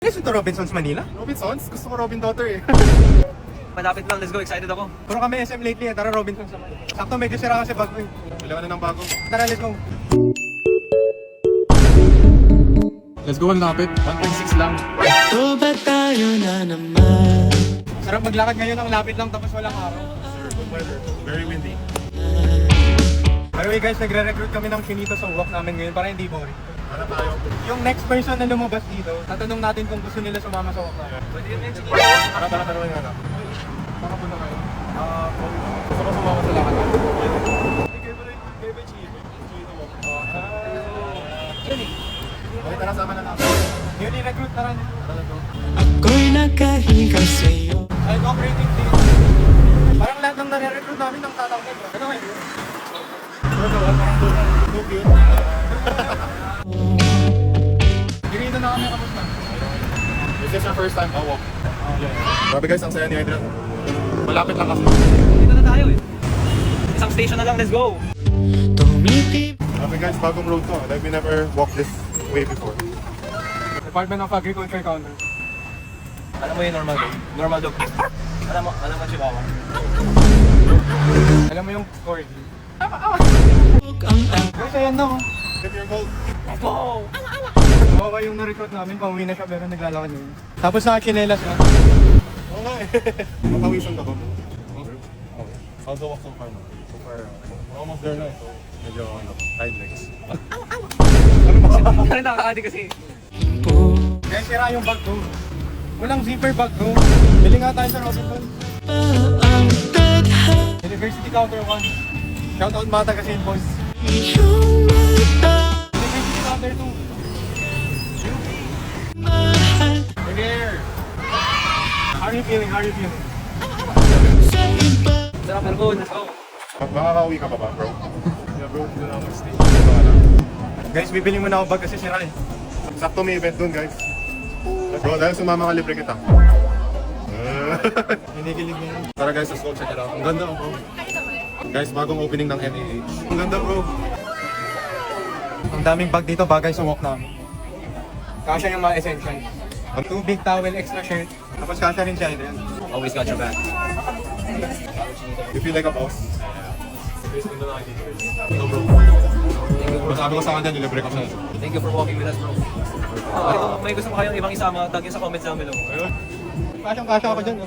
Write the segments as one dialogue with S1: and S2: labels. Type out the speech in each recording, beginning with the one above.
S1: Listen to Robinsons Manila.
S2: Robinsons? Gusto ko Robin Daughter eh.
S3: Malapit lang, let's go, excited ako.
S1: Puro kami SM lately Tara Robinsons naman. Sakto medyo sira kasi bago eh.
S2: Kailangan na ng bago.
S1: Tara, let's go.
S2: Let's go, ang lapit. 1.6 lang.
S4: Ito ba tayo na naman?
S1: Sarap maglakad ngayon, ang lapit lang tapos walang araw.
S2: Sir, good weather. Very windy.
S1: By the way guys, nagre-recruit kami ng chinito sa walk namin ngayon para hindi boring.
S2: Ano tayo?
S1: Yung next person na lumabas dito, tatanong natin kung gusto nila sumama sa walk namin.
S3: Pwede yun, sige.
S2: Tara, tanongin nga na.
S1: Saka punta kayo.
S2: Gusto ko sumama sa lakad. Okay, tara, sama na natin.
S1: Yun i-recruit na rin.
S4: Ako'y nakahiga sa'yo.
S1: Ay, operating team. Parang lahat ng nare-recruit namin ng tatawag. Ano kayo?
S2: So cute.
S1: Girito na kami kamusta.
S2: This is your first time walk. Grabe guys, ang saya ni Adrian. Malapit lang kasi.
S3: Dito na tayo eh. Isang station na lang, let's go.
S4: Tumitip
S2: Grabe guys, bagong road to. Like we never walked this way before.
S1: Department of Agriculture Counter.
S3: Alam mo yung normal dog? Normal dog. Alam mo chihuahua.
S1: Alam mo yung corgi.
S4: ang
S1: Guys, ayan na oh.
S2: Get your gold.
S3: Let's go!
S1: Kawawa yung na-recruit namin, pauwi na siya pero naglalakad na yun. Tapos nakachinelas siya.
S2: Oo nga eh. Mapawisan ka ba mo? How's the walk so far? So far, we're almost there na eh. So, medyo tired legs.
S3: Ano nakakaadi kasi?
S4: po
S1: Kaya sira yung bag ko. Walang zipper bag ko. Bili nga tayo sa Robinson.
S4: ang tadhana.
S1: University Counter 1. Shoutout Mata kasi boys.
S4: Iyong mata
S1: University Counter 2.
S4: mahal
S1: Here. How are you feeling? How are you feeling?
S4: sa iba.
S3: Sarap, let's go, let's go.
S2: Makakauwi ka pa ba, bro? Yeah, bro. Doon ako stay.
S1: Guys, bibili mo na ako bag kasi sira eh.
S2: Sakto may event doon, guys. Bro, dahil sumama ka, libre kita.
S1: Hinigilig niya yun.
S2: Tara guys, let's go check it out. Ang ganda, bro. Guys, bagong opening ng NAH. Ang ganda, bro.
S1: Ang daming bag dito bagay sa walk namin. Kasha yung mga essentials. 2 big towel, extra shirt. Tapos kasha rin siya Adrian.
S3: Always got your back.
S2: You feel like a boss? No, bro. Sabi ko sa kanya, nilibre ko siya.
S3: Thank you for walking with us, bro. Kung may gusto mo kayong ibang isama, tag yun sa comments down below.
S1: Kasha ako dyan.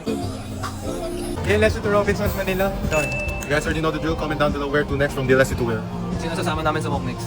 S1: DLS to Robinsons Manila. Done.
S2: You guys already know the drill. Comment down below where to next from DLSC to where.
S3: Sino sasama namin sa walk next?